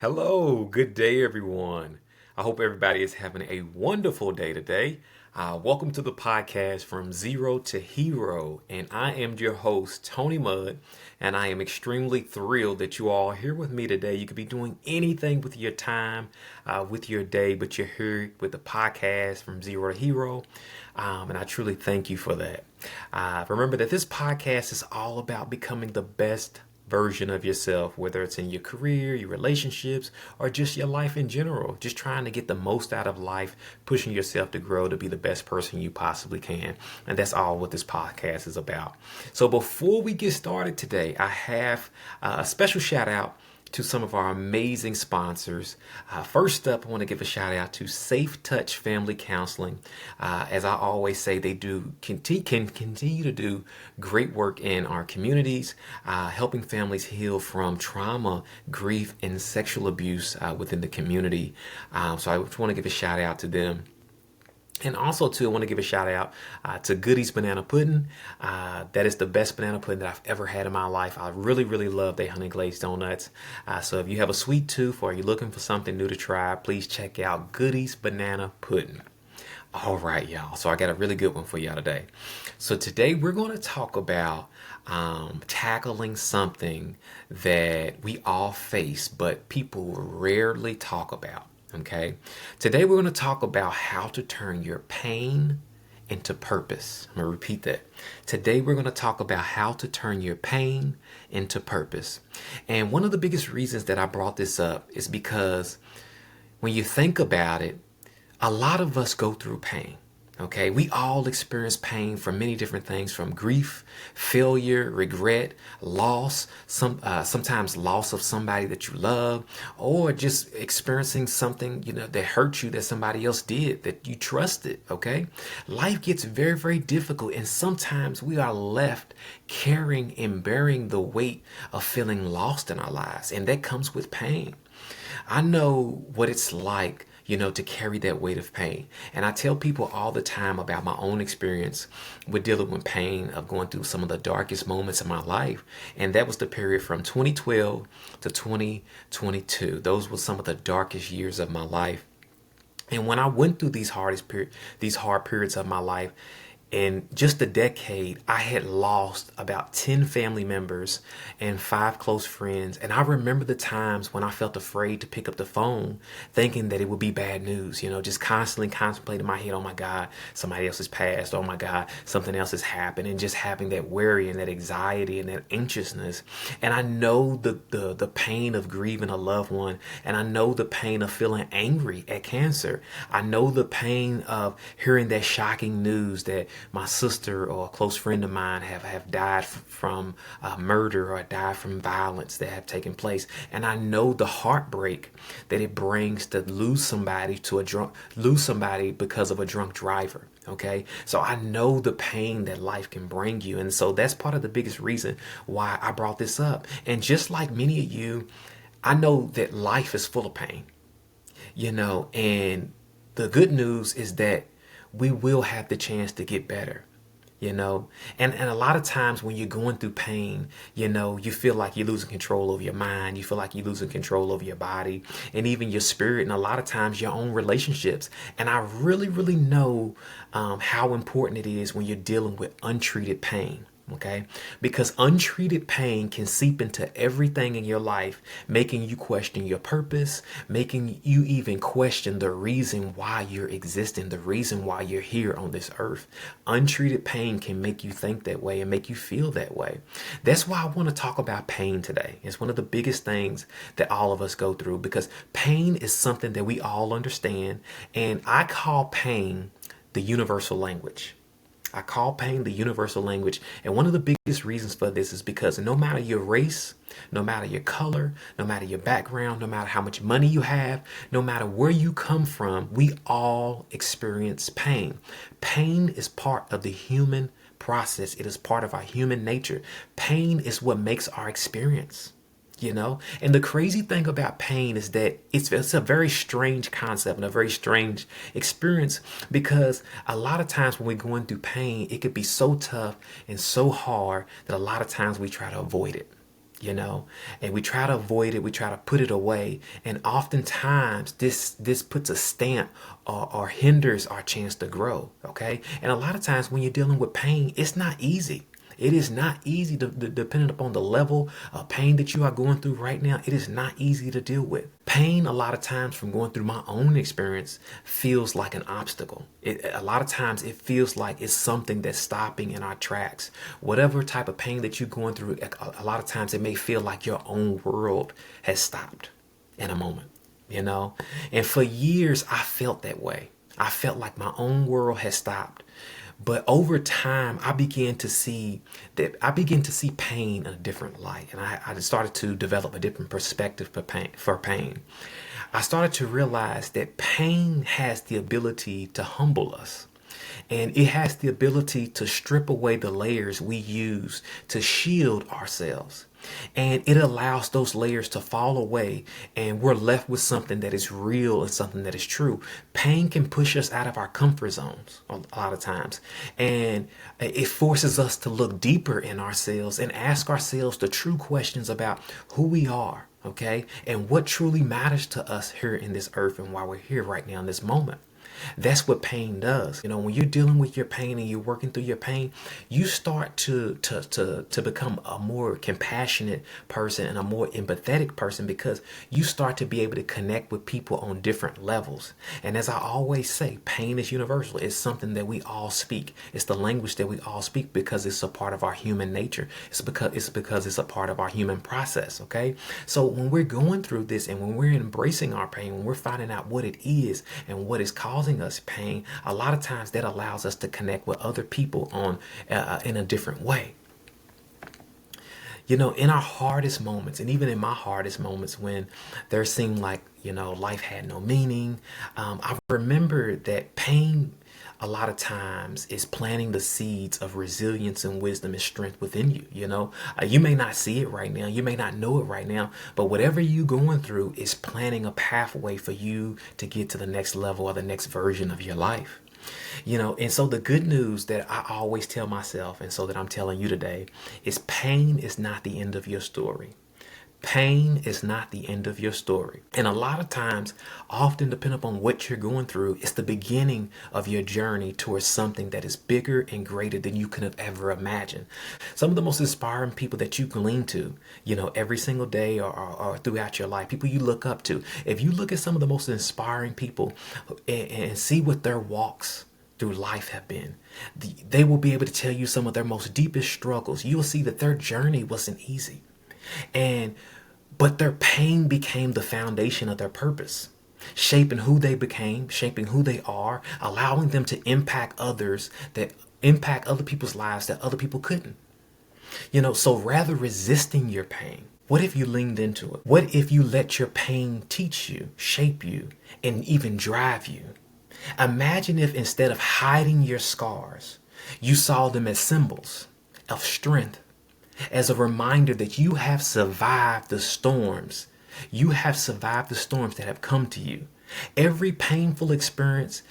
Hello, good day, everyone. I hope everybody is having a wonderful day today. Welcome to the podcast From Zero to Hero, and I am your host, Tony Mudd, and I am extremely thrilled that you all are here with me today. You could be doing anything with your time, with your day, but you're here with the podcast From Zero to Hero, and I truly thank you for that. Remember that this podcast is all about becoming the best version of yourself, whether it's in your career, your relationships, or just your life in general. Just trying to get the most out of life, pushing yourself to grow to be the best person you possibly can. And that's all what this podcast is about. So before we get started today, I have a special shout out to some of our amazing sponsors. First up, I want to give a shout out to Safe Touch Family Counseling. As I always say, they can continue to do great work in our communities, helping families heal from trauma, grief, and sexual abuse within the community. So I just want to give a shout out to them. And also, too, I want to give a shout out to Goody's Banana Pudding. That is the best banana pudding that I've ever had in my life. I really, really love their honey glazed donuts. So if you have a sweet tooth or you're looking for something new to try, please check out Goody's Banana Pudding. All right, y'all. So I got a really good one for y'all today. So today we're going to talk about tackling something that we all face, but people rarely talk about. Okay, today we're going to talk about how to turn your pain into purpose. I'm going to repeat that. Today we're going to talk about how to turn your pain into purpose. And one of the biggest reasons that I brought this up is because when you think about it, a lot of us go through pain. Okay, we all experience pain from many different things, from grief, failure, regret, loss, sometimes loss of somebody that you love, or just experiencing something, that hurt you that somebody else did that you trusted. Okay, life gets very, very difficult, and sometimes we are left carrying and bearing the weight of feeling lost in our lives, and that comes with pain. I know what it's like to carry that weight of pain. And I tell people all the time about my own experience with dealing with pain, of going through some of the darkest moments of my life. And that was the period from 2012 to 2022. Those were some of the darkest years of my life. And when I went through these hard periods of my life, in just a decade, I had lost about 10 family members and 5 close friends. And I remember the times when I felt afraid to pick up the phone, thinking that it would be bad news, just constantly contemplating in my head, oh my God, somebody else has passed. Oh my God, something else has happened. And just having that worry and that anxiety and that anxiousness. And I know the pain of grieving a loved one. And I know the pain of feeling angry at cancer. I know the pain of hearing that shocking news that my sister or a close friend of mine have died from murder or died from violence that have taken place. And I know the heartbreak that it brings to lose somebody because of a drunk driver. Okay, so I know the pain that life can bring you. And so that's part of the biggest reason why I brought this up. And just like many of you, I know that life is full of pain, and the good news is that we will have the chance to get better, and a lot of times when you're going through pain, you feel like you're losing control over your mind. You feel like you're losing control over your body and even your spirit, and a lot of times your own relationships. And I really, really know how important it is when you're dealing with untreated pain. Okay, because untreated pain can seep into everything in your life, making you question your purpose, making you even question the reason why you're existing, the reason why you're here on this earth. Untreated pain can make you think that way and make you feel that way. That's why I want to talk about pain today. It's one of the biggest things that all of us go through, because pain is something that we all understand. And I call pain the universal language. I call pain the universal language. And one of the biggest reasons for this is because no matter your race, no matter your color, no matter your background, no matter how much money you have, no matter where you come from, we all experience pain. Pain is part of the human process. It is part of our human nature. Pain is what makes our experience. And the crazy thing about pain is that it's a very strange concept and a very strange experience, because a lot of times when we're going through pain, it could be so tough and so hard that a lot of times we try to avoid it. and we try to avoid it, we try to put it away, and oftentimes this puts a stamp or hinders our chance to grow. Okay, and a lot of times when you're dealing with pain, it's not easy. It is not easy depending upon the level of pain that you are going through right now. It is not easy to deal with. Pain, a lot of times from going through my own experience, feels like an obstacle. A lot of times it feels like it's something that's stopping in our tracks. Whatever type of pain that you're going through, a lot of times it may feel like your own world has stopped in a moment. And for years, I felt that way. I felt like my own world has stopped. But over time, I began to see pain in a different light. And I started to develop a different perspective for pain. I started to realize that pain has the ability to humble us. And it has the ability to strip away the layers we use to shield ourselves. And it allows those layers to fall away, and we're left with something that is real and something that is true. Pain can push us out of our comfort zones a lot of times, and it forces us to look deeper in ourselves and ask ourselves the true questions about who we are, okay, and what truly matters to us here in this earth and why we're here right now in this moment. That's what pain does. When you're dealing with your pain and you're working through your pain, you start to become a more compassionate person and a more empathetic person, because you start to be able to connect with people on different levels. And as I always say, pain is universal. It's something that we all speak. It's the language that we all speak because it's a part of our human nature. It's because it's a part of our human process. Okay. So when we're going through this and when we're embracing our pain, when we're finding out what it is and what is causing us pain, a lot of times that allows us to connect with other people on in a different way. In our hardest moments, and even in my hardest moments when there seemed like life had no meaning, I remember that pain a lot of times is planting the seeds of resilience and wisdom and strength within you. You may not see it right now, you may not know it right now, but whatever you're going through is planting a pathway for you to get to the next level or the next version of your life. And so the good news that I always tell myself, and so that I'm telling you today, is pain is not the end of your story. Pain is not the end of your story. And a lot of times, often depending upon what you're going through, it's the beginning of your journey towards something that is bigger and greater than you could have ever imagined. Some of the most inspiring people that you glean to, every single day or throughout your life, people you look up to. If you look at some of the most inspiring people and see what their walks through life have been, they will be able to tell you some of their most deepest struggles. You'll see that their journey wasn't easy. But their pain became the foundation of their purpose, shaping who they became, shaping who they are, allowing them to impact other people's lives that other people couldn't. So rather resisting your pain, what if you leaned into it? What if you let your pain teach you, shape you, and even drive you? Imagine if instead of hiding your scars, you saw them as symbols of strength, as a reminder that you have survived the storms. You have survived the storms that have come to you. Every painful experience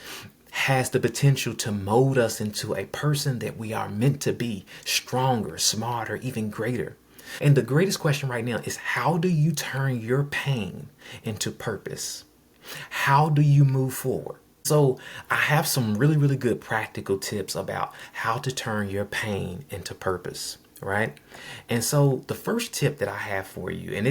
has the potential to mold us into a person that we are meant to be, stronger, smarter, even greater. And the greatest question right now is, how do you turn your pain into purpose? How do you move forward? So I have some really, really good practical tips about how to turn your pain into purpose. Right. And so the first tip that I have for you, and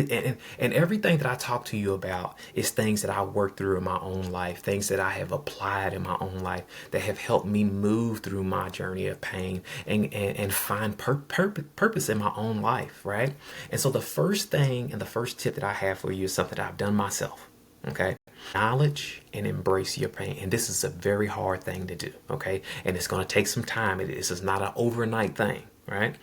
everything that I talk to you about is things that I worked through in my own life, things that I have applied in my own life that have helped me move through my journey of pain and find purpose in my own life. Right. And so the first thing and the first tip that I have for you is something that I've done myself. Okay. Acknowledge and embrace your pain. And this is a very hard thing to do. Okay. And it's going to take some time. This is not an overnight thing. Right.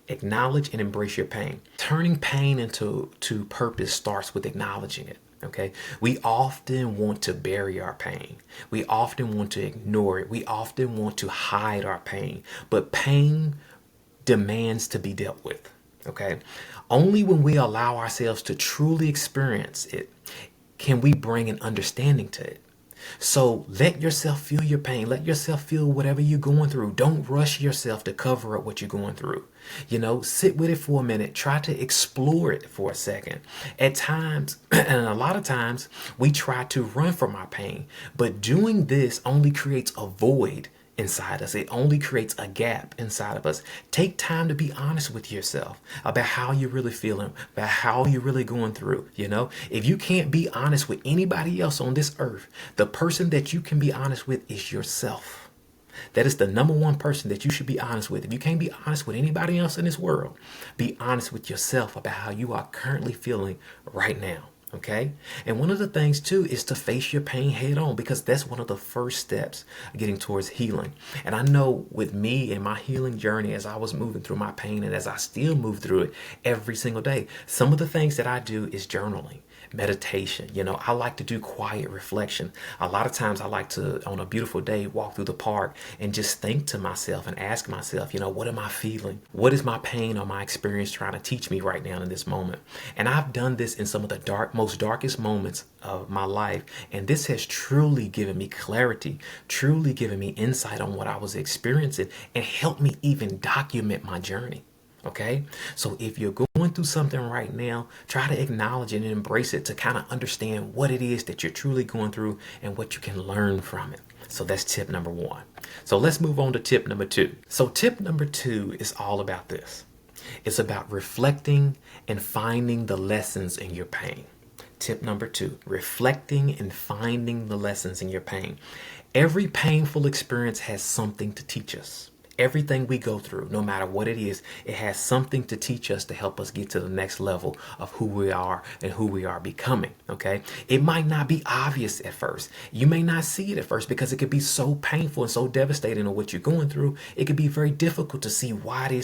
Acknowledge and embrace your pain. Turning pain into purpose starts with acknowledging it. Okay. We often want to bury our pain. We often want to ignore it. We often want to hide our pain. But pain demands to be dealt with. Okay. Only when we allow ourselves to truly experience it can we bring an understanding to it. So let yourself feel your pain. Let yourself feel whatever you're going through. Don't rush yourself to cover up what you're going through. Sit with it for a minute. Try to explore it for a second. At times, and a lot of times, we try to run from our pain. But doing this only creates a void inside us. It only creates a gap inside of us. Take time to be honest with yourself about how you're really feeling, about how you're really going through. If you can't be honest with anybody else on this earth, the person that you can be honest with is yourself. That is the number one person that you should be honest with. If you can't be honest with anybody else in this world, be honest with yourself about how you are currently feeling right now. Okay. And one of the things too is to face your pain head on, because that's one of the first steps getting towards healing. And I know with me and my healing journey, as I was moving through my pain and as I still move through it every single day, some of the things that I do is journaling, meditation. I like to do quiet reflection. A lot of times I like to, on a beautiful day, walk through the park and just think to myself and ask myself, what am I feeling? What is my pain or my experience trying to teach me right now in this moment? And I've done this in some of the most darkest moments of my life. And this has truly given me clarity, truly given me insight on what I was experiencing, and helped me even document my journey. Okay. So if you're going through something right now, try to acknowledge it and embrace it to kind of understand what it is that you're truly going through and what you can learn from it. So that's tip number one. So let's move on to tip number two. So tip number two is all about this. It's about reflecting and finding the lessons in your pain. Tip number two, reflecting and finding the lessons in your pain. Every painful experience has something to teach us. Everything we go through, no matter what it is, it has something to teach us to help us get to the next level of who we are and who we are becoming. Okay. It might not be obvious at first. You may not see it at first because it could be so painful and so devastating on what you're going through. It could be very difficult to see what it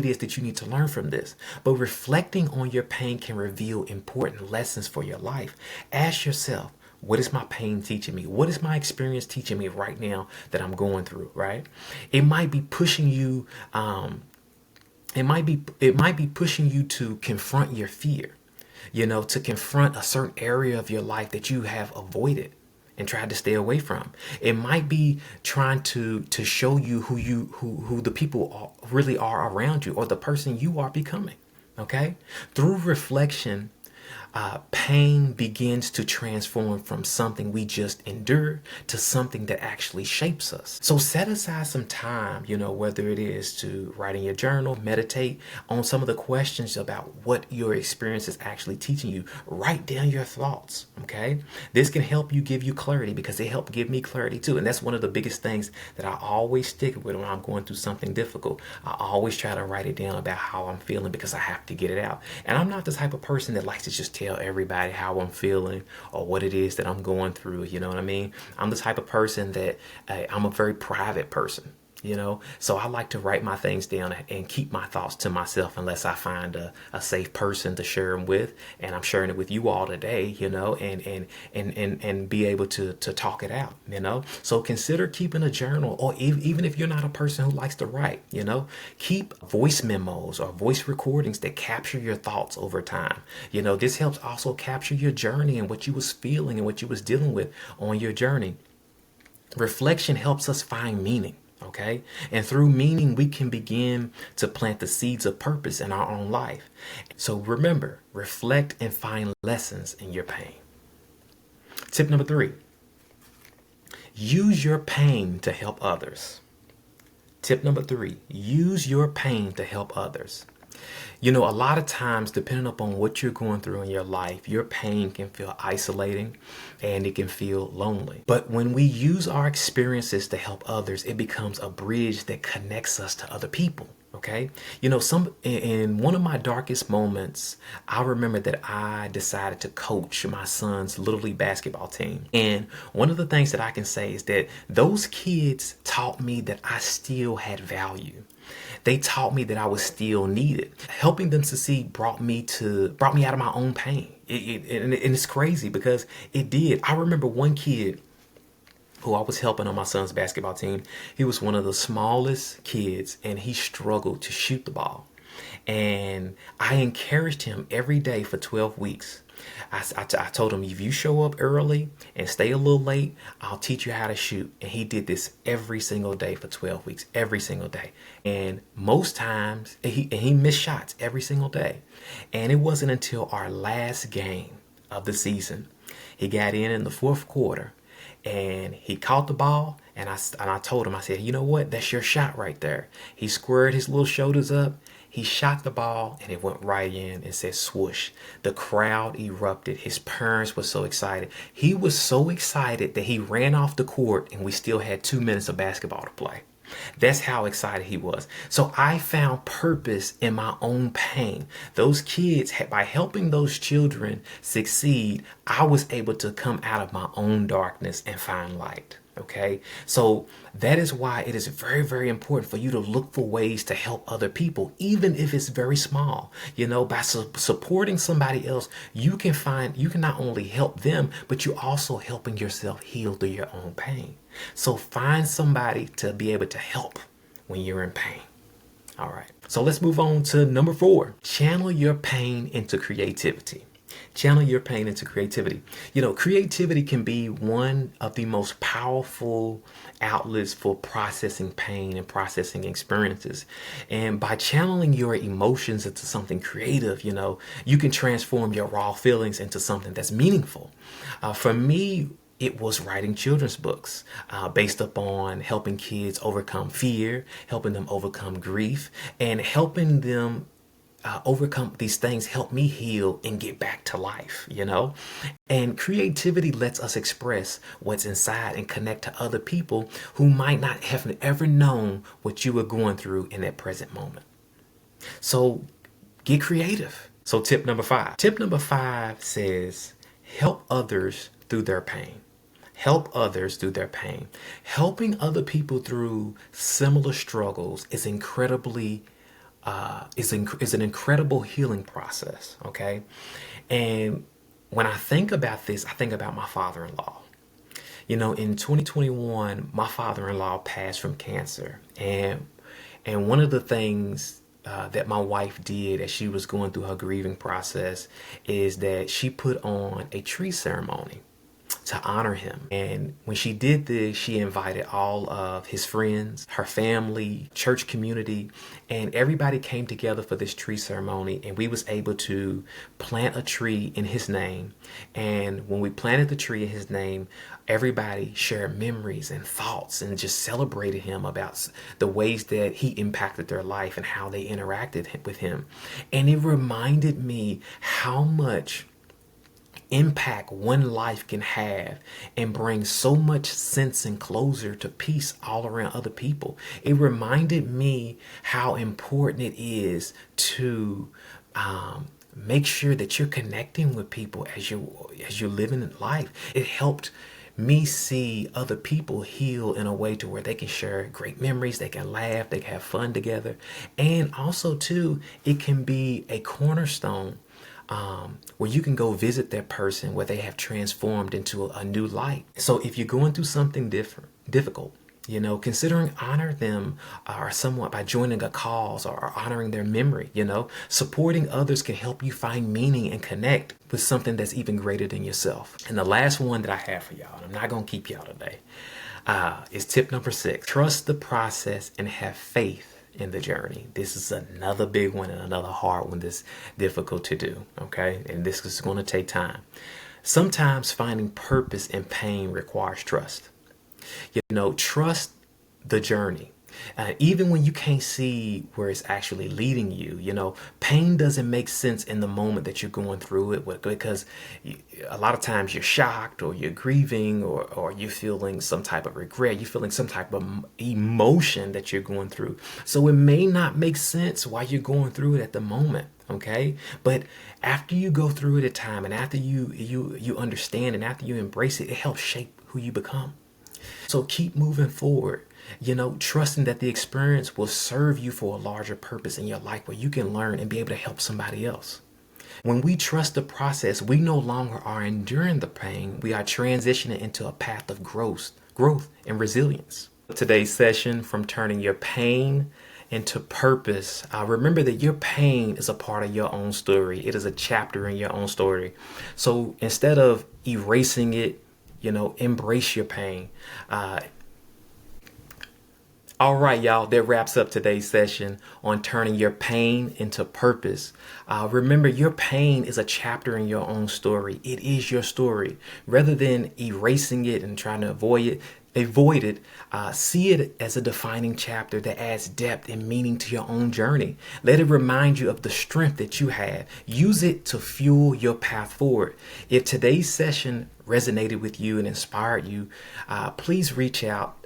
is that you need to learn from this. But reflecting on your pain can reveal important lessons for your life. Ask yourself, what is my pain teaching me? What is my experience teaching me right now that I'm going through, right? It might be pushing you, it might be pushing you to confront your fear, to confront a certain area of your life that you have avoided and tried to stay away from. It might be trying to show you who the people really are around you, or the person you are becoming. Okay? Through reflection, pain begins to transform from something we just endure to something that actually shapes us. So set aside some time, whether it is to write in your journal, meditate on some of the questions about what your experience is actually teaching you. Write down your thoughts. Okay. This can help give you clarity, because it helped give me clarity too. And that's one of the biggest things that I always stick with when I'm going through something difficult. I always try to write it down about how I'm feeling, because I have to get it out. And I'm not the type of person that likes to just tell everybody how I'm feeling or what it is that I'm going through. You know what I mean? I'm the type of person that I'm a very private person. So I like to write my things down and keep my thoughts to myself unless I find a safe person to share them with. And I'm sharing it with you all today, and be able to talk it out, So consider keeping a journal, or even if you're not a person who likes to write, keep voice memos or voice recordings that capture your thoughts over time. This helps also capture your journey and what you was feeling and what you was dealing with on your journey. Reflection helps us find meaning. Okay. And through meaning, we can begin to plant the seeds of purpose in our own life. So remember, reflect and find lessons in your pain. Tip number 3, use your pain to help others. Tip number 3, use your pain to help others. A lot of times, depending upon what you're going through in your life, your pain can feel isolating and it can feel lonely. But when we use our experiences to help others, it becomes a bridge that connects us to other people. Okay. In one of my darkest moments, I remember that I decided to coach my son's Little League basketball team. And one of the things that I can say is that those kids taught me that I still had value. They taught me that I was still needed. Helping them succeed brought me out of my own pain. And it's crazy because it did. I remember one kid who I was helping on my son's basketball team. He was one of the smallest kids and he struggled to shoot the ball. And I encouraged him every day for 12 weeks. I told him, if you show up early and stay a little late, I'll teach you how to shoot. And he did this every single day for 12 weeks, every single day. And most times he missed shots every single day. And it wasn't until our last game of the season, he got in the fourth quarter and he caught the ball. And I told him, I said, you know what? That's your shot right there. He squared his little shoulders up. He shot the ball and it went right in and said swoosh. The crowd erupted. His parents were so excited. He was so excited that he ran off the court and we still had 2 minutes of basketball to play. That's how excited he was. So I found purpose in my own pain. Those kids, by helping those children succeed, I was able to come out of my own darkness and find light. Okay, so that is why it is very, very important for you to look for ways to help other people, even if it's very small. By supporting somebody else, you can not only help them, but you're also helping yourself heal through your own pain. So find somebody to be able to help when you're in pain. All right, so let's move on to number 4. Channel your pain into creativity. Channel your pain into creativity. Creativity can be one of the most powerful outlets for processing pain and processing experiences. And by channeling your emotions into something creative, you can transform your raw feelings into something that's meaningful. For me, it was writing children's books based upon helping kids overcome fear, helping them overcome grief, and helping them overcome these things, help me heal and get back to life, And creativity lets us express what's inside and connect to other people who might not have ever known what you were going through in that present moment. So get creative. So tip number 5. Tip number 5 says, help others through their pain. Help others through their pain. Helping other people through similar struggles is is an incredible healing process. Okay. And when I think about this, I think about my father-in-law. In 2021, my father-in-law passed from cancer. And one of the things that my wife did as she was going through her grieving process is that she put on a tree ceremony to honor him. And when she did this, she invited all of his friends, her family, church community, and everybody came together for this tree ceremony. And we was able to plant a tree in his name. And when we planted the tree in his name, everybody shared memories and thoughts and just celebrated him about the ways that he impacted their life and how they interacted with him. And it reminded me how much impact one life can have and bring so much sense and closure to peace all around other people. It reminded me how important it is to make sure that you're connecting with people as you're living in life. It helped me see other people heal in a way to where they can share great memories, they can laugh, they can have fun together. And also too, it can be a cornerstone where you can go visit that person where they have transformed into a new light. So if you're going through something difficult, considering honor them or somewhat by joining a cause or honoring their memory, supporting others can help you find meaning and connect with something that's even greater than yourself. And the last one that I have for y'all, and I'm not going to keep y'all today, is tip number 6. Trust the process and have faith in the journey. This is another big one and another hard one that's difficult to do. Okay. And this is going to take time. Sometimes finding purpose in pain requires trust. Trust the journey. Even when you can't see where it's actually leading you, pain doesn't make sense in the moment that you're going through it because a lot of times you're shocked or you're grieving or you're feeling some type of regret. You're feeling some type of emotion that you're going through. So it may not make sense while you're going through it at the moment. Okay. But after you go through it at time and after you understand and after you embrace it, it helps shape who you become. So keep moving forward. Trusting that the experience will serve you for a larger purpose in your life where you can learn and be able to help somebody else. When we trust the process, we no longer are enduring the pain. We are transitioning into a path of growth and resilience. Today's session, from turning your pain into purpose. Remember that your pain is a part of your own story. It is a chapter in your own story. So instead of erasing it, embrace your pain. All right, y'all, that wraps up today's session on turning your pain into purpose. Remember, your pain is a chapter in your own story. It is your story. Rather than erasing it and trying to avoid it, see it as a defining chapter that adds depth and meaning to your own journey. Let it remind you of the strength that you have. Use it to fuel your path forward. If today's session resonated with you and inspired you, please reach out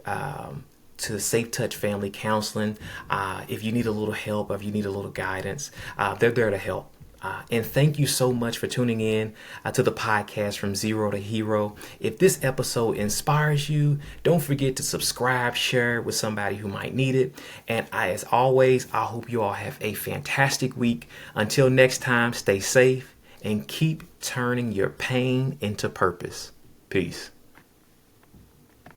to Safe Touch Family Counseling. If you need a little help, if you need a little guidance, they're there to help. And thank you so much for tuning in to the podcast From Zero to Hero. If this episode inspires you, don't forget to subscribe, share it with somebody who might need it. And as always, I hope you all have a fantastic week. Until next time, stay safe and keep turning your pain into purpose. Peace.